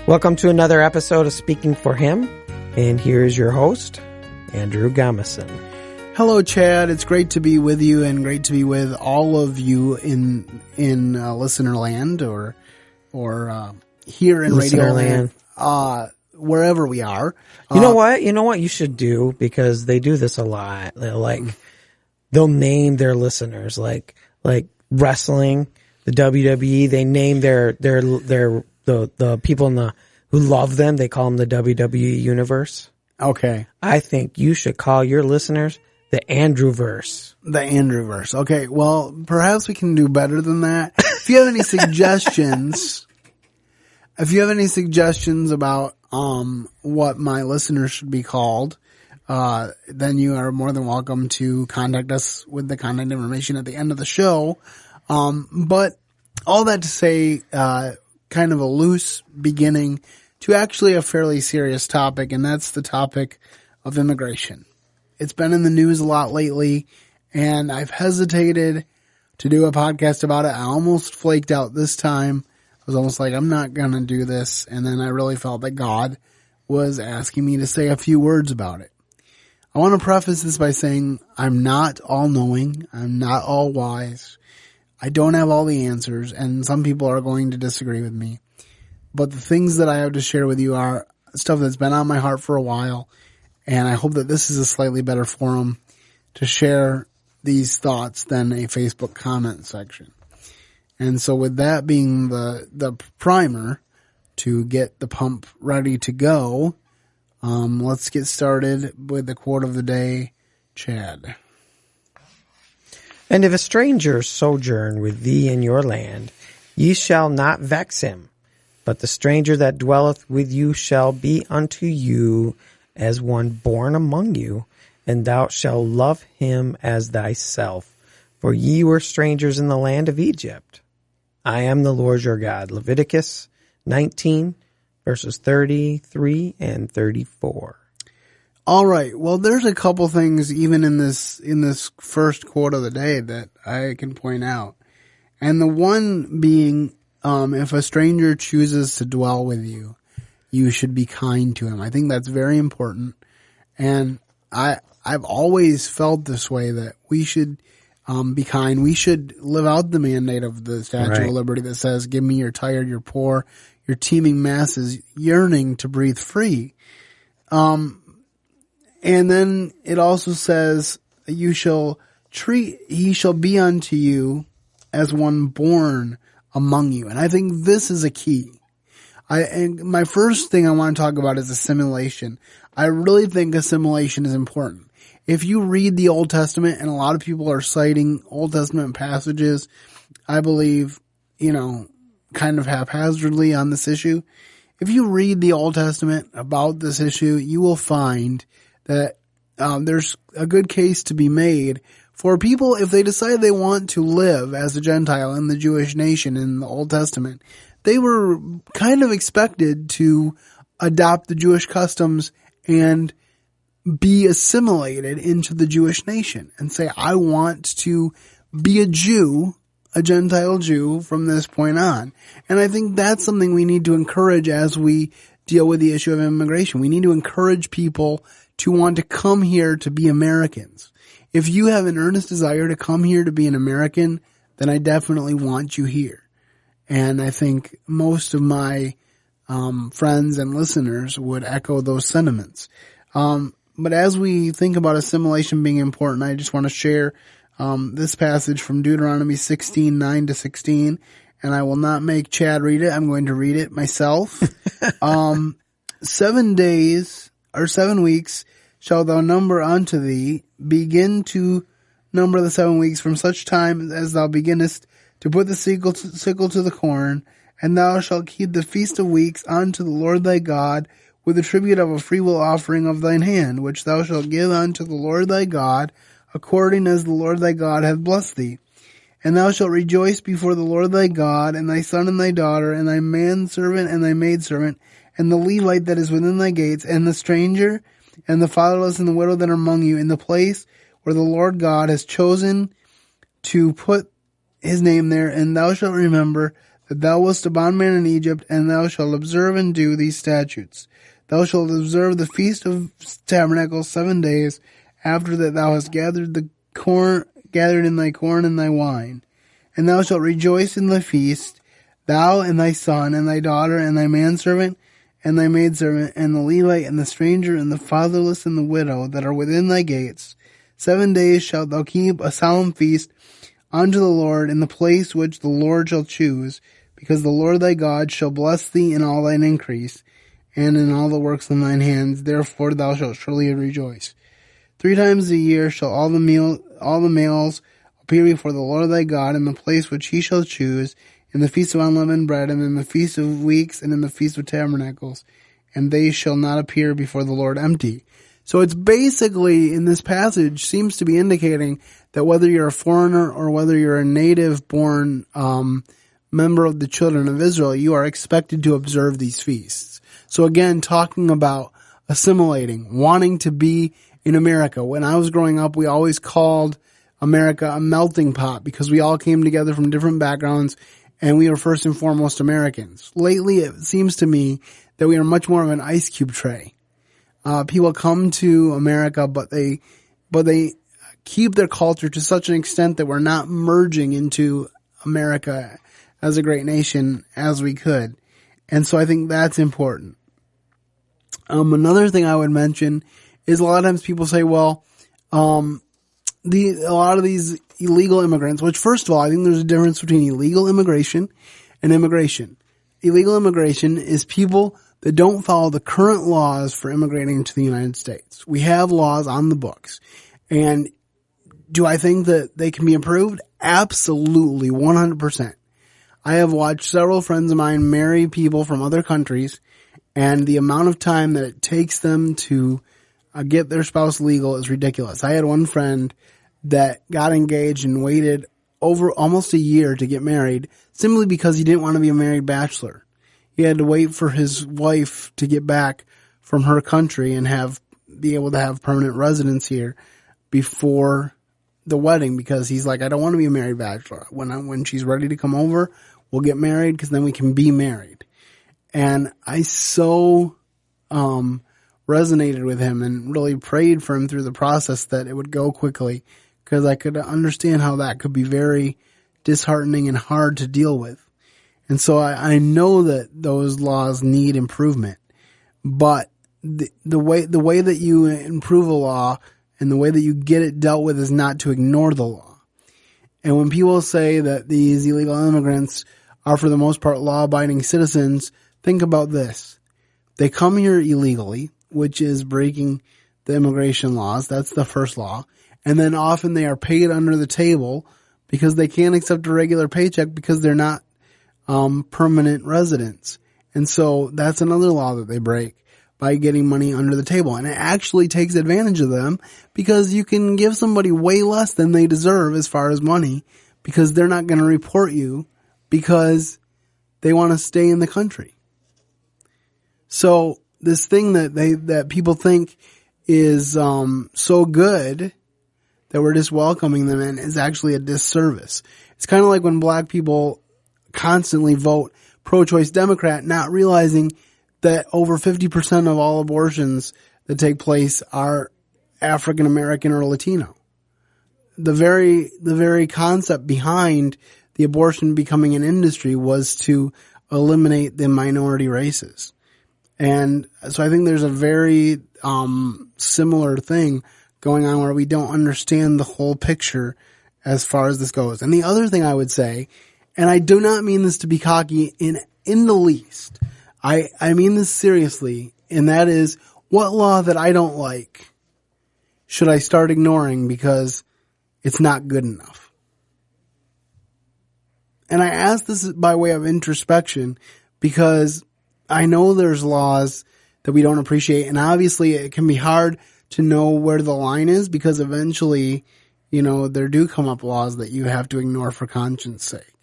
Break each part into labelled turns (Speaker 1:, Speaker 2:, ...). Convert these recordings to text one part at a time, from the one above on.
Speaker 1: Welcome to another episode of Speaking for Him, and here is your host, Andrew Gomison.
Speaker 2: Hello, Chad. It's great to be with you and great to be with all of you in listener land or here in
Speaker 1: Listener
Speaker 2: radio land, wherever we are.
Speaker 1: You know what? You know what you should do, because they do this a lot. They'll name their listeners, like wrestling, the WWE. They name the people who love them. They call them the WWE universe. Okay. I think you should call your listeners the Andrewverse.
Speaker 2: The Andrewverse. Okay. Well, perhaps we can do better than that. If you have any suggestions, about what my listeners should be called, then you are more than welcome to contact us with the contact information at the end of the show. But all that to say, kind of a loose beginning to actually a fairly serious topic, and that's the topic of immigration. It's been in the news a lot lately, and I've hesitated to do a podcast about it. I almost flaked out this time. I was almost like, I'm not going to do this, and then I really felt that God was asking me to say a few words about it. I want to preface this by saying I'm not all-knowing. I'm not all-wise. I don't have all the answers, and some people are going to disagree with me. But the things that I have to share with you are stuff that's been on my heart for a while, and I hope that this is a slightly better forum to share these thoughts than a Facebook comment section. And so with that being the primer to get the pump ready to go, let's get started with the quote of the day, Chad.
Speaker 1: And if a stranger sojourn with thee in your land, ye shall not vex him, but the stranger that dwelleth with you shall be unto you as one born among you, and thou shalt love him as thyself. For ye were strangers in the land of Egypt. I am the Lord your God. Leviticus 19, verses 33 and 34.
Speaker 2: All right. Well, there's a couple things even in this first quote of the day that I can point out. And the one being, if a stranger chooses to dwell with you, you should be kind to him. I think that's very important. And I've always felt this way, that we should be kind. We should live out the mandate of the Statue of Liberty that says, give me your tired, your poor, your teeming masses yearning to breathe free. And then it also says, he shall be unto you as one born among you. And I think this is a key. And my first thing I want to talk about is assimilation. I really think assimilation is important. If you read the Old Testament, and a lot of people are citing Old Testament passages, I believe, kind of haphazardly on this issue. If you read the Old Testament about this issue, you will find that there's a good case to be made for people, if they decide they want to live as a Gentile in the Jewish nation in the Old Testament, they were kind of expected to adopt the Jewish customs and be assimilated into the Jewish nation and say, I want to be a Jew, a Gentile Jew from this point on. And I think that's something we need to encourage as we deal with the issue of immigration. We need to encourage people to want to come here to be Americans. If you have an earnest desire to come here to be an American, then I definitely want you here. And I think most of my friends and listeners would echo those sentiments. But as we think about assimilation being important, I just want to share this passage from Deuteronomy 16:9-16, and I will not make Chad read it. I'm going to read it myself. 7 days or 7 weeks shalt thou number unto thee. Begin to number the 7 weeks from such time as thou beginnest to put the sickle to the corn, and thou shalt keep the feast of weeks unto the Lord thy God with the tribute of a freewill offering of thine hand, which thou shalt give unto the Lord thy God, according as the Lord thy God hath blessed thee. And thou shalt rejoice before the Lord thy God, and thy son and thy daughter, and thy manservant and thy maidservant, and the Levite that is within thy gates, and the stranger, and the fatherless and the widow that are among you, in the place where the Lord God has chosen to put his name there. And thou shalt remember that thou wast a bondman in Egypt, and thou shalt observe and do these statutes. Thou shalt observe the Feast of Tabernacles 7 days, after that thou hast gathered in thy corn and thy wine. And thou shalt rejoice in the feast, thou and thy son and thy daughter and thy manservant and thy maidservant and the Levite and the stranger and the fatherless and the widow that are within thy gates. 7 days shalt thou keep a solemn feast unto the Lord in the place which the Lord shall choose, because the Lord thy God shall bless thee in all thine increase, and in all the works of thine hands. Therefore thou shalt surely rejoice. 3 times a year shall all the males appear before the Lord thy God in the place which he shall choose, in the feast of unleavened bread, and in the feast of weeks, and in the feast of tabernacles, and they shall not appear before the Lord empty. So it's basically, in this passage, seems to be indicating that whether you're a foreigner or whether you're a native-born member of the children of Israel, you are expected to observe these feasts. So again, talking about assimilating, wanting to be in America. When I was growing up, we always called America a melting pot because we all came together from different backgrounds and we were first and foremost Americans. Lately, it seems to me that we are much more of an ice cube tray. People come to America, but they keep their culture to such an extent that we're not merging into America as a great nation as we could. And so I think that's important. Another thing I would mention is a lot of times people say, well, a lot of these illegal immigrants, which first of all, I think there's a difference between illegal immigration and immigration. Illegal immigration is people that don't follow the current laws for immigrating to the United States. We have laws on the books. And do I think that they can be improved? Absolutely, 100%. I have watched several friends of mine marry people from other countries, and the amount of time that it takes them to get their spouse legal is ridiculous. I had one friend that got engaged and waited over almost a year to get married simply because he didn't want to be a married bachelor. He had to wait for his wife to get back from her country and be able to have permanent residence here before the wedding, because he's like, I don't want to be a married bachelor. When she's ready to come over, we'll get married because then we can be married. And I so resonated with him and really prayed for him through the process that it would go quickly, because I could understand how that could be very disheartening and hard to deal with. And so I know that those laws need improvement, but the way that you improve a law and the way that you get it dealt with is not to ignore the law. And when people say that these illegal immigrants are for the most part law-abiding citizens, think about this. They come here illegally, which is breaking the immigration laws. That's the first law. And then often they are paid under the table because they can't accept a regular paycheck because they're not permanent residents. And so that's another law that they break by getting money under the table. And it actually takes advantage of them because you can give somebody way less than they deserve as far as money because they're not going to report you because they want to stay in the country. So this thing that people think is so good that we're just welcoming them in is actually a disservice. It's kind of like when black people constantly vote pro-choice Democrat, not realizing that over 50% of all abortions that take place are African American or Latino. The very concept behind the abortion becoming an industry was to eliminate the minority races. And so I think there's a very similar thing going on where we don't understand the whole picture as far as this goes. And the other thing I would say, and I do not mean this to be cocky in the least, I mean this seriously, and that is, what law that I don't like should I start ignoring because it's not good enough? And I ask this by way of introspection because I know there's laws that we don't appreciate, and obviously it can be hard to know where the line is because eventually, there do come up laws that you have to ignore for conscience sake.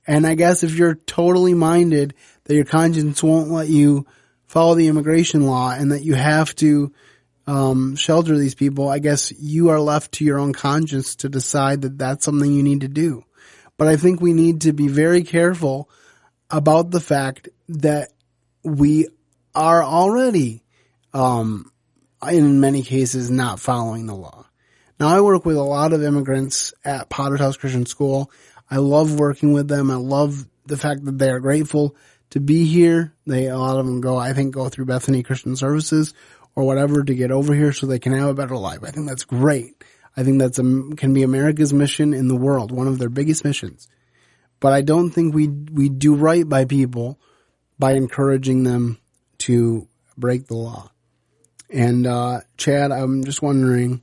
Speaker 2: And I guess if you're totally minded that your conscience won't let you follow the immigration law and that you have to shelter these people, I guess you are left to your own conscience to decide that that's something you need to do. But I think we need to be very careful about the fact that we are already, in many cases, not following the law. Now, I work with a lot of immigrants at Potter's House Christian School. I love working with them. I love the fact that they are grateful to be here. A lot of them go through Bethany Christian Services or whatever to get over here so they can have a better life. I think that's great. I think can be America's mission in the world, one of their biggest missions. But I don't think we do right by people by encouraging them to break the law. And, Chad, I'm just wondering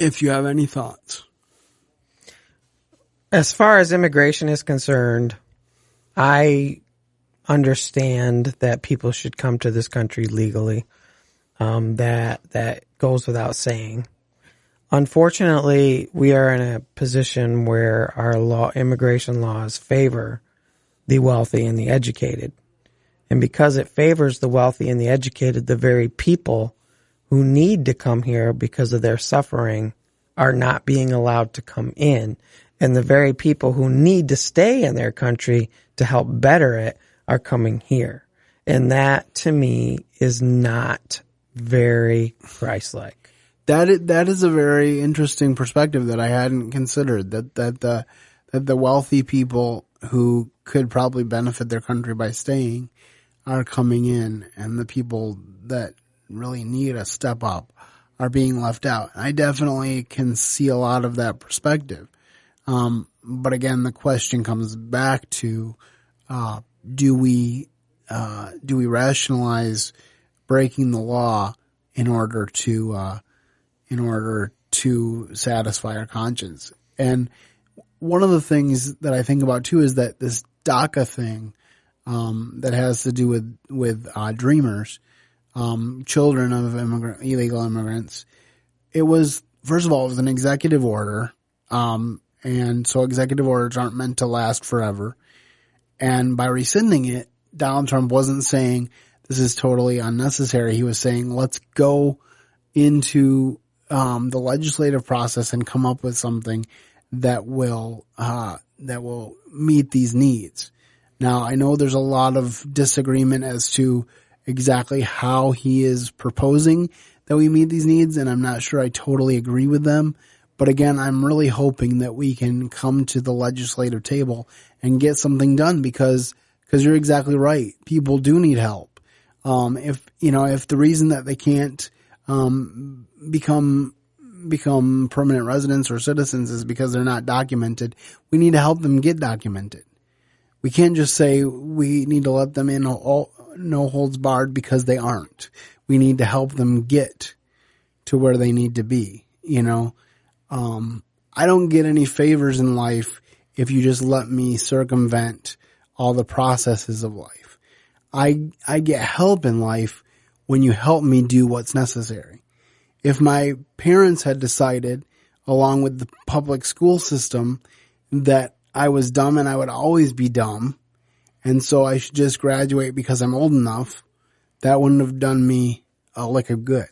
Speaker 2: if you have any thoughts.
Speaker 1: As far as immigration is concerned, I understand that people should come to this country legally. That goes without saying. Unfortunately, we are in a position where our immigration laws favor the wealthy and the educated. And because it favors the wealthy and the educated, the very people who need to come here because of their suffering are not being allowed to come in. And the very people who need to stay in their country to help better it are coming here. And that, to me, is not very Christ-like.
Speaker 2: That is a very interesting perspective that I hadn't considered, that the wealthy people who could probably benefit their country by staying are coming in, and the people that really need a step up are being left out. I definitely can see a lot of that perspective. But again, the question comes back to, do we rationalize breaking the law in order to satisfy our conscience? And one of the things that I think about too is that this DACA thing, that has to do with dreamers, children of illegal immigrants. It was, first of all, it was an executive order. And so executive orders aren't meant to last forever. And by rescinding it, Donald Trump wasn't saying this is totally unnecessary. He was saying, let's go into, the legislative process and come up with something that will meet these needs. Now, I know there's a lot of disagreement as to exactly how he is proposing that we meet these needs, and I'm not sure I totally agree with them. But again, I'm really hoping that we can come to the legislative table and get something done because you're exactly right. People do need help. If the reason that they can't become permanent residents or citizens is because they're not documented, we need to help them get documented. We can't just say we need to let them in no holds barred because they aren't. We need to help them get to where they need to be, I don't get any favors in life if you just let me circumvent all the processes of life. I get help in life when you help me do what's necessary. If my parents had decided, along with the public school system, that I was dumb and I would always be dumb, and so I should just graduate because I'm old enough, that wouldn't have done me a lick of good.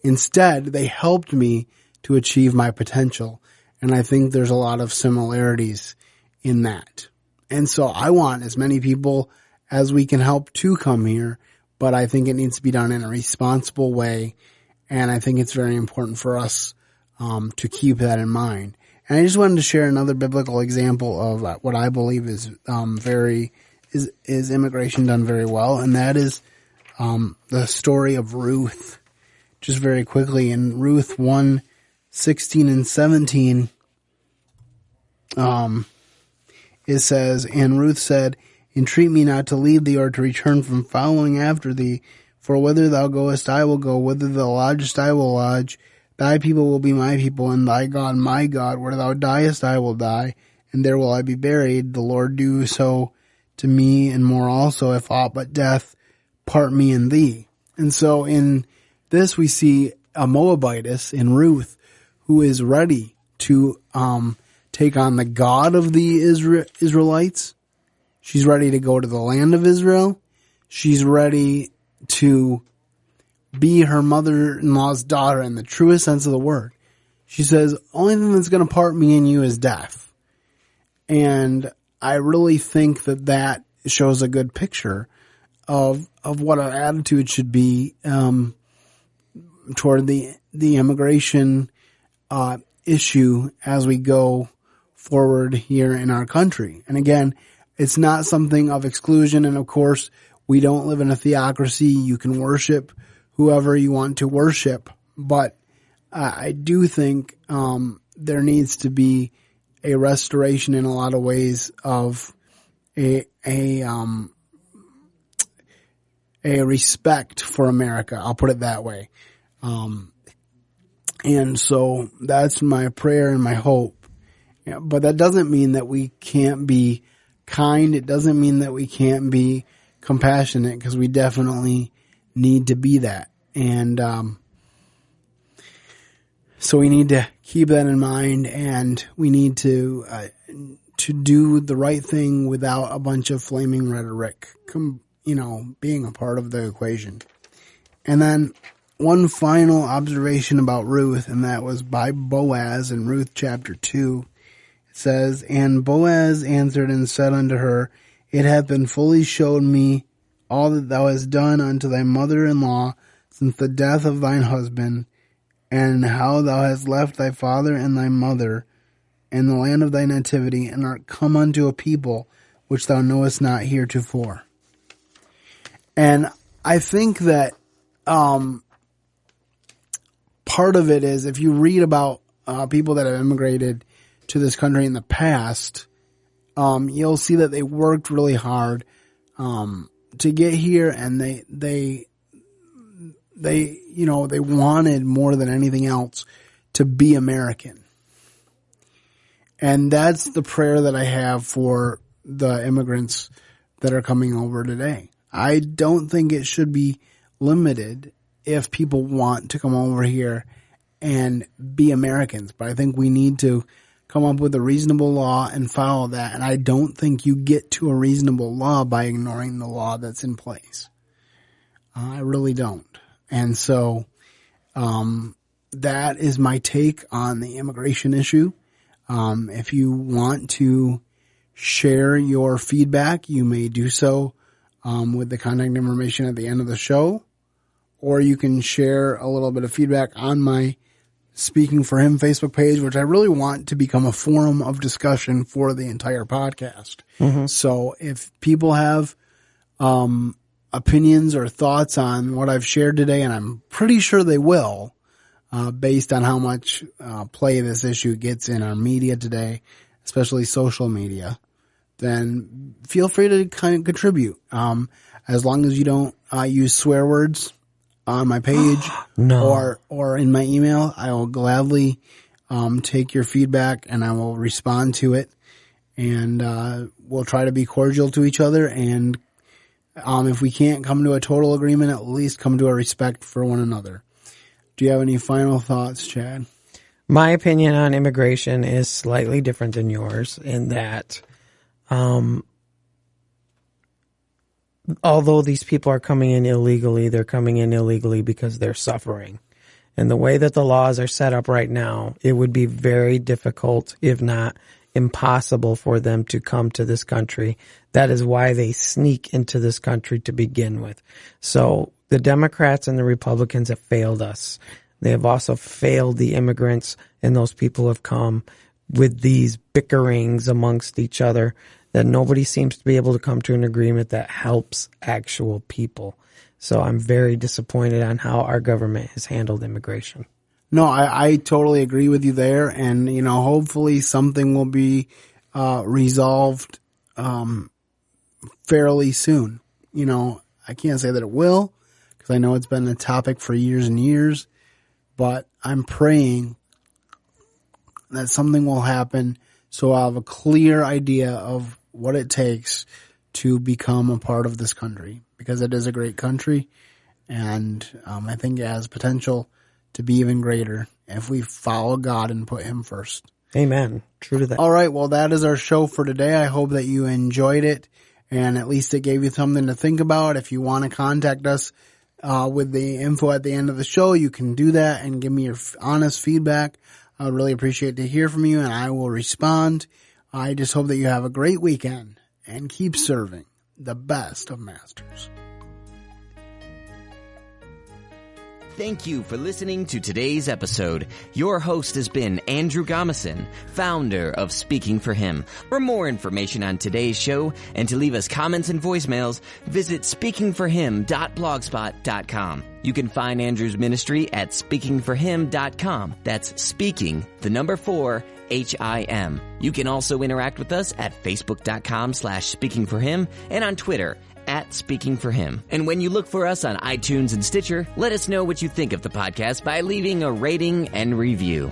Speaker 2: Instead, they helped me to achieve my potential, and I think there's a lot of similarities in that. And so I want as many people as we can help to come here, but I think it needs to be done in a responsible way, and I think it's very important for us to keep that in mind. And I just wanted to share another biblical example of what I believe is immigration done very well, and that is the story of Ruth. Just very quickly, in Ruth 1:16 and 17, it says, "And Ruth said, Entreat me not to leave thee or to return from following after thee. For whither thou goest, I will go. Whither thou lodgest, I will lodge. Thy people will be my people, and thy God my God. Where thou diest, I will die, and there will I be buried. The Lord do so to me, and more also, if aught but death part me and thee." And so in this we see a Moabitess in Ruth who is ready to take on the God of the Israelites. She's ready to go to the land of Israel. She's ready to be her mother-in-law's daughter in the truest sense of the word. She says, only thing that's going to part me and you is death. And I really think that shows a good picture of what our attitude should be toward the immigration issue as we go forward here in our country. And again, it's not something of exclusion. And of course, we don't live in a theocracy. You can worship whoever you want to worship. But I do think there needs to be a restoration in a lot of ways of a respect for America. I'll put it that way. And so that's my prayer and my hope. Yeah, but that doesn't mean that we can't be kind. It doesn't mean that we can't be compassionate, because we definitely need to be that. And so we need to keep that in mind, and we need to do the right thing without a bunch of flaming rhetoric, being a part of the equation. And then one final observation about Ruth, and that was by Boaz in Ruth chapter 2. It says, "And Boaz answered and said unto her, It hath been fully shown me all that thou hast done unto thy mother-in-law since the death of thine husband, and how thou hast left thy father and thy mother and the land of thy nativity, and art come unto a people which thou knowest not heretofore." And I think that part of it is, if you read about people that have immigrated to this country in the past, you'll see that they worked really hard to get here, and they wanted more than anything else to be American. And that's the prayer that I have for the immigrants that are coming over today. I don't think it should be limited if people want to come over here and be Americans, but I think we need to come up with a reasonable law and follow that. And I don't think you get to a reasonable law by ignoring the law that's in place. I really don't. And so that is my take on the immigration issue. If you want to share your feedback, you may do so with the contact information at the end of the show, or you can share a little bit of feedback on my Speaking for Him Facebook page, which I really want to become a forum of discussion for the entire podcast. Mm-hmm. So if people have opinions or thoughts on what I've shared today, and I'm pretty sure they will, based on how much play this issue gets in our media today, especially social media, then feel free to kind of contribute. As long as you don't use swear words on my page or in my email, I will gladly take your feedback and I will respond to it. And we'll try to be cordial to each other. And if we can't come to a total agreement, at least come to a respect for one another. Do you have any final thoughts, Chad?
Speaker 1: My opinion on immigration is slightly different than yours in that although these people are coming in illegally, they're coming in illegally because they're suffering. And the way that the laws are set up right now, it would be very difficult, if not impossible, for them to come to this country. That is why they sneak into this country to begin with. So the Democrats and the Republicans have failed us. They have also failed the immigrants, and those people who have come with these bickerings amongst each other that nobody seems to be able to come to an agreement that helps actual people. So I'm very disappointed on how our government has handled immigration.
Speaker 2: No, I totally agree with you there. And, hopefully something will be resolved fairly soon. I can't say that it will, because I know it's been a topic for years and years, but I'm praying that something will happen so I'll have a clear idea of what it takes to become a part of this country, because it is a great country, and I think it has potential to be even greater if we follow God and put Him first.
Speaker 1: Amen. True to that.
Speaker 2: All right. Well, that is our show for today. I hope that you enjoyed it, and at least it gave you something to think about. If you want to contact us with the info at the end of the show, you can do that and give me your honest feedback. I would really appreciate to hear from you, and I will respond. I just hope that you have a great weekend and keep serving the best of masters.
Speaker 3: Thank you for listening to today's episode. Your host has been Andrew Gomison, founder of Speaking for Him. For more information on today's show and to leave us comments and voicemails, visit speakingforhim.blogspot.com. You can find Andrew's ministry at speakingforhim.com. That's speaking, the number 4, HIM. You can also interact with us at facebook.com/speakingforhim and on Twitter at Speaking for Him. And when you look for us on iTunes and Stitcher, let us know what you think of the podcast by leaving a rating and review.